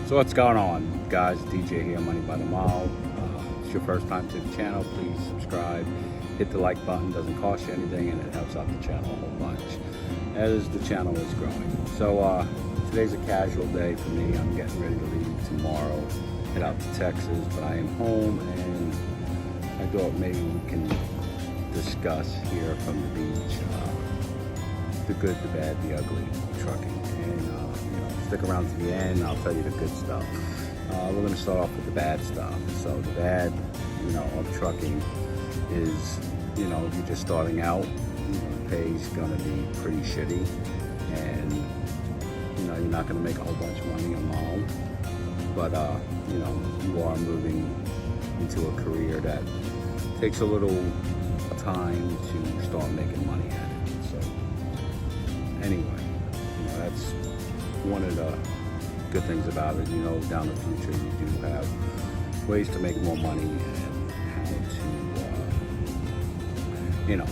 So what's going on, guys? DJ here, Money by the Mile. If it's your first time to the channel, please subscribe. Hit the like button, doesn't cost you anything, and it helps out the channel a whole bunch as the channel is growing. So today's a casual day for me. I'm getting ready to leave tomorrow, head out to Texas, but I am home, and I thought maybe we can discuss here from the beach the good, the bad, the ugly trucking. And stick around to the end, I'll tell you the good stuff. We're going to start off with the bad stuff. So the bad, of trucking is, if you're just starting out, the pay's going to be pretty shitty, and you're not going to make a whole bunch of money a mile. But you are moving into a career that takes a little time to start making money at it. So anyway, that's one of the good things about it. Down the future you do have ways to make more money and how to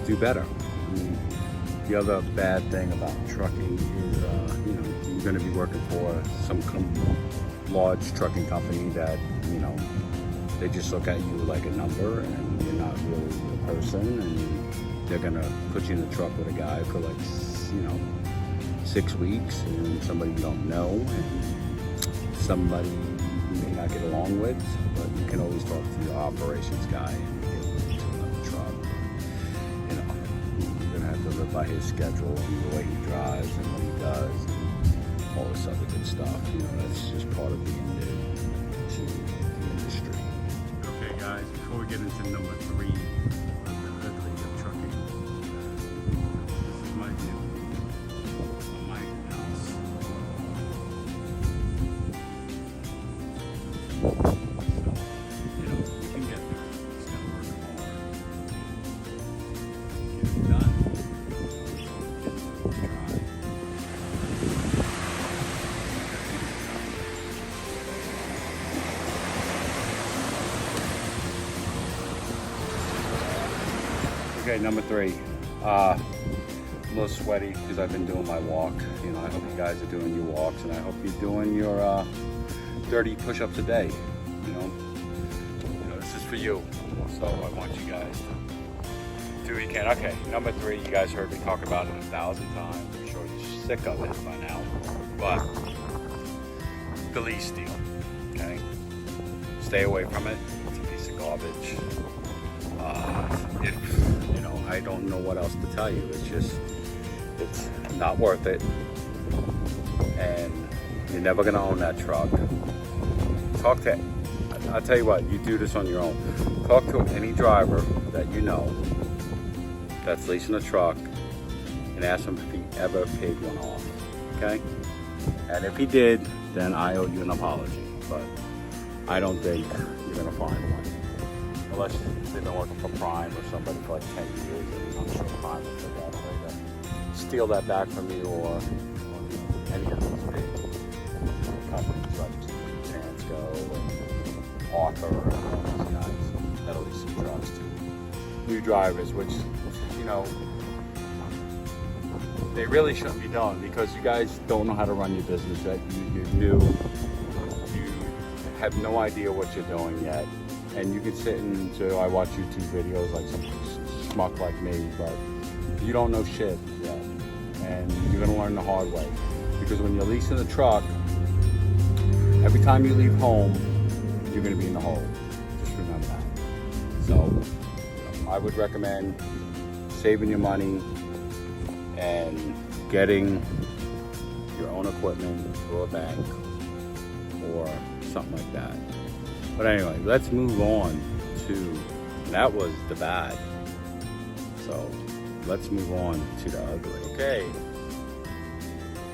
do better. The other bad thing about trucking is you're going to be working for some large trucking company that they just look at you like a number, and you're not really a person, and they're going to put you in the truck with a guy for 6 weeks, and somebody you don't know, and somebody you may not get along with, but you can always talk to your operations guy and get into another truck. You're gonna have to live by his schedule and the way he drives and what he does and all this other good stuff. That's just part of being new to the industry. Okay guys, before we get into number 3 of the ugly of trucking, this is my view. Okay, number 3. I'm a little sweaty because I've been doing my walk. I hope you guys are doing your walks, and I hope you're doing your 30 push-ups a day. This is for you. So I want you guys to do what you can. Okay, number 3, you guys heard me talk about it 1,000 times. I'm sure you're sick of it by now. But the lease deal, okay? Stay away from it. It's a piece of garbage. I don't know what else to tell you. It's not worth it, and you're never gonna own that truck. I'll tell you what, you do this on your own. Talk to any driver that you know that's leasing a truck and ask him if he ever paid one off, okay? And if he did, then I owe you an apology, but I don't think you're gonna find one. Unless they've been working for Prime or somebody for 10 years, and I'm sure Prime will figure out a way to steal that back from you, or any of these big companies like Transco and Arthur and all these guys that'll lease some trucks to new drivers, which, they really shouldn't be done, because you guys don't know how to run your business yet. You're new, you have no idea what you're doing yet. And you can sit and I watch YouTube videos like some schmuck like me, but you don't know shit yet. And you're gonna learn the hard way. Because when you're leasing a truck, every time you leave home, you're gonna be in the hole. Just remember that. So I would recommend saving your money and getting your own equipment through a bank or something like that. But anyway, let's move on to, that was the bad. So let's move on to the ugly. Okay,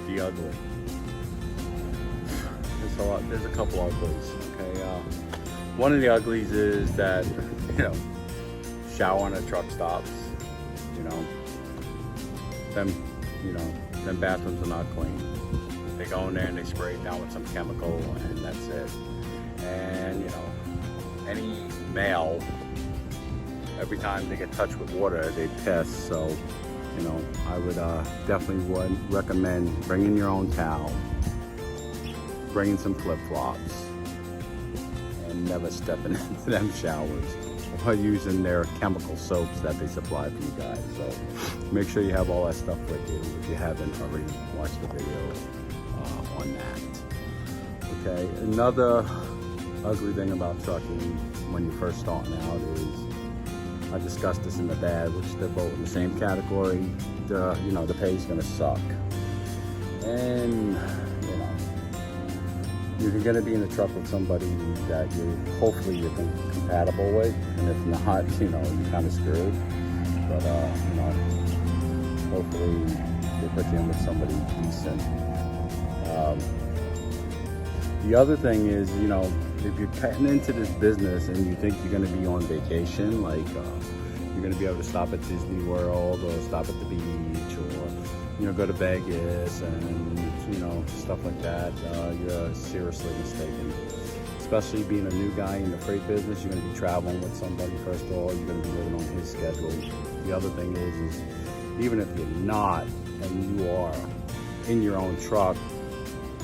the ugly. There's a couple uglies, okay? One of the uglies is that, showering at truck stops, them bathrooms are not clean. They go in there and they spray it down with some chemical, and that's it. And any male, every time they get touched with water, they piss. So I would definitely would recommend bringing your own towel bringing some flip-flops and never stepping into them showers or using their chemical soaps that they supply for you guys. So make sure you have all that stuff with you if you haven't already watched the video on that. Okay, another ugly thing about trucking when you're first starting out is, I discussed this in the bad, which they're both in the same category. The pay's gonna suck, and you're gonna be in a truck with somebody that hopefully you're compatible with, and if not, you're kind of screwed. But hopefully they put you in with somebody decent. The other thing is, if you're getting into this business and you think you're gonna be on vacation, like you're gonna be able to stop at Disney World or stop at the beach or go to Vegas and stuff like that, you're seriously mistaken. Especially being a new guy in the freight business, you're going to be traveling with somebody first of all, you're going to be living on his schedule. The other thing is even if you're not and you are in your own truck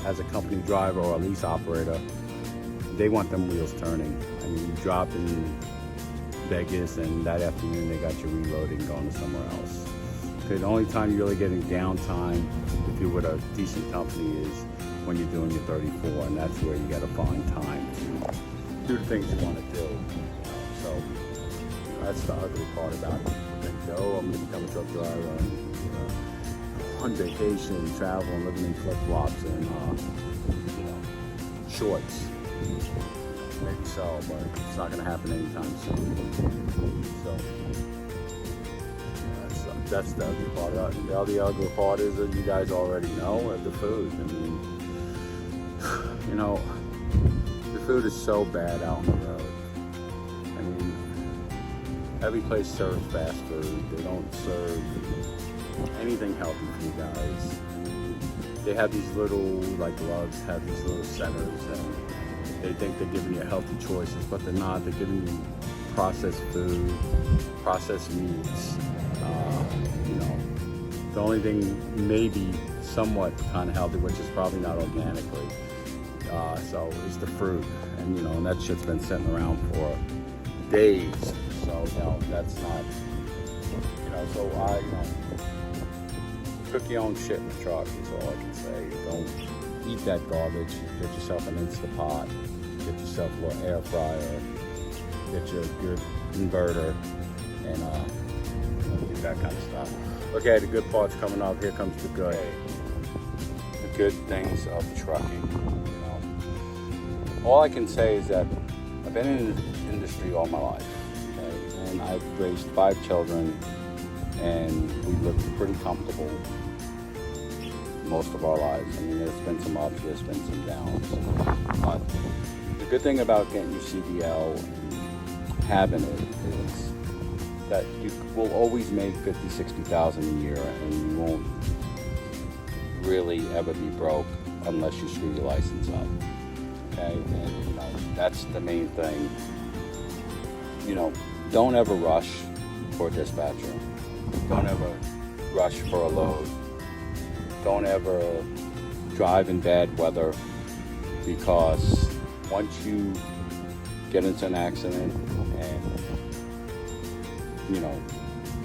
as a company driver or a lease operator, they want them wheels turning. I mean, you drop in Vegas and that afternoon they got you reloading, going to somewhere else. Okay, the only time you're really getting downtime if you're with a decent company is when you're doing your 34, and that's where you got to find time to do the things you want to do. So that's the ugly part about it. You think, oh, I'm going to become a truck driver, on vacation, traveling, living in flip-flops and shorts. Maybe so, but it's not going to happen anytime soon. So that's the ugly part of it. The other ugly part is that you guys already know the food. I mean, the food is so bad out on the road. I mean, every place serves fast food. They don't serve anything healthy for you guys. They have these little, like Love's have these little centers, and they think they're giving you healthy choices, but they're not. They're giving you processed food, processed meats. The only thing maybe somewhat kind of healthy, which is probably not organically, so is the fruit, and that shit's been sitting around for days. So that's not, so I cook your own shit in the truck is all I can say. Don't eat that garbage. Get yourself an Instapot, get yourself a little air fryer, get your good inverter, and do that kind of stuff. Okay, the good part's coming up. Here comes the good. The good things of trucking. All I can say is that I've been in the industry all my life, okay? And I've raised 5 children, and we lived pretty comfortable most of our lives. I mean, there's been some ups, there's been some downs. But the good thing about getting your CDL and having it is that you will always make $50,000-$60,000 a year, and you won't really ever be broke unless you screw your license up. Okay, and that's the main thing. Don't ever rush for a dispatcher. Don't ever rush for a load. Don't ever drive in bad weather, because once you get into an accident and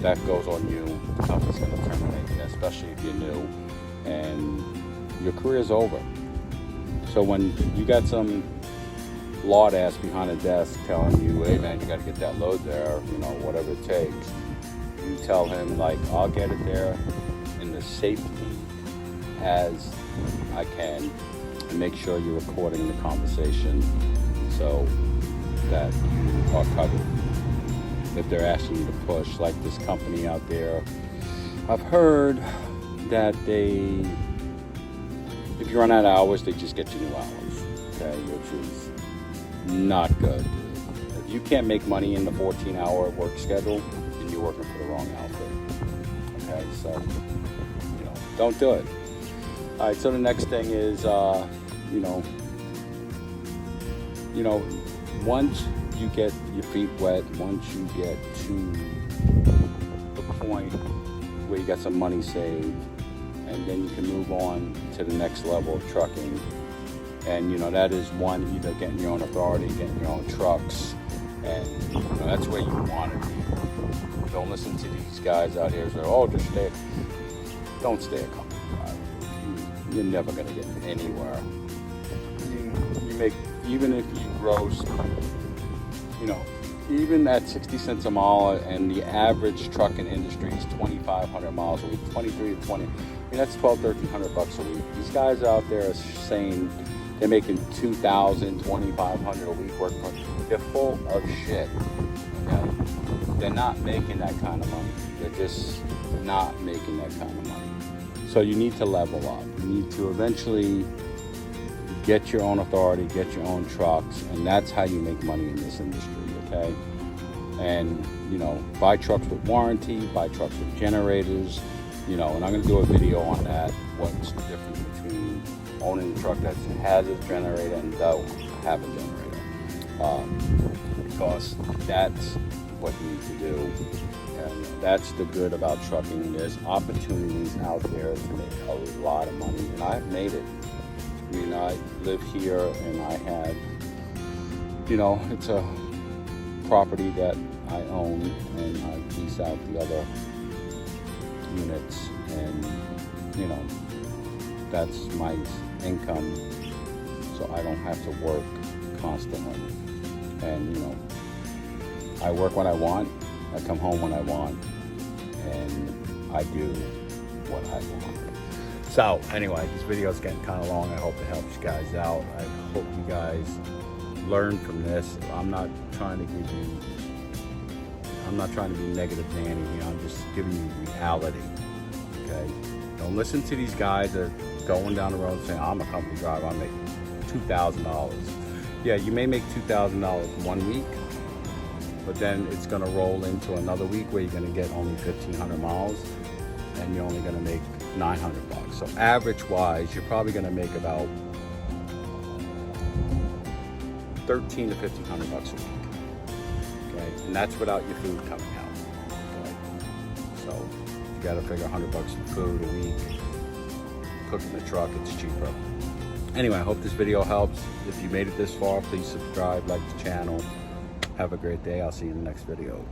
that goes on you, the company's going to terminate you, especially if you're new, and your career's over. So when you got some lord ass behind a desk telling you, hey man, you got to get that load there, whatever it takes, you tell him, like, I'll get it there in the safety as I can, and make sure you're recording the conversation so that you are covered. If they're asking you to push, like this company out there, I've heard that if you run out of hours, they just get you new hours, okay, which is not good. If you can't make money in the 14-hour work schedule, then you're working for the wrong outfit, okay, so, don't do it. All right, so the next thing is, once you get your feet wet, once you get to the point where you got some money saved, and then you can move on to the next level of trucking, And, you know, that is one, either getting your own authority, getting your own trucks, and, you know, that's where you want to be. Don't listen to these guys out here who say, oh, just stay. Don't stay a company driver. You're never going to get anywhere. You make, even if you gross, you know, even at 60 cents a mile, and the average trucking industry is 2,500 miles a week, 23 to 20. I mean, that's $1,200 a week. These guys out there are saying they're making $2,000, $2,500 a week working for. They're full of shit. Okay? They're not making that kind of money. They're just not making that kind of money. So you need to level up. You need to eventually get your own authority, get your own trucks, and that's how you make money in this industry. Okay, and you know, buy trucks with warranty, buy trucks with generators, you know, and I'm going to do a video on that. What's the difference between owning a truck that has a generator and doesn't have a generator? Because that's what you need to do, and that's the good about trucking. There's opportunities out there to make a lot of money, and I've made it. I mean, I live here, and I have, you know, it's a property that I own, and I lease out the other units, and you know, that's my income, so I don't have to work constantly. And you know, I work when I want, I come home when I want, and I do what I want. So anyway, this video is getting kind of long. I hope it helps you guys out. I hope you guys learn from this. I'm not trying to be negative Nanny here. I'm just giving you reality. Okay? Don't listen to these guys that are going down the road saying, I'm a company driver, I make $2,000. Yeah, you may make $2,000 one week, but then it's gonna roll into another week where you're gonna get only 1,500 miles and you're only gonna make $900. So average wise, you're probably gonna make about $1,300 to $1,500 a week. Okay, and that's without your food coming out. Okay, so you got to figure $100 for food a week. Cook in the truck, it's cheaper. Anyway, I hope this video helps. If you made it this far, please subscribe, like the channel. Have a great day. I'll see you in the next video.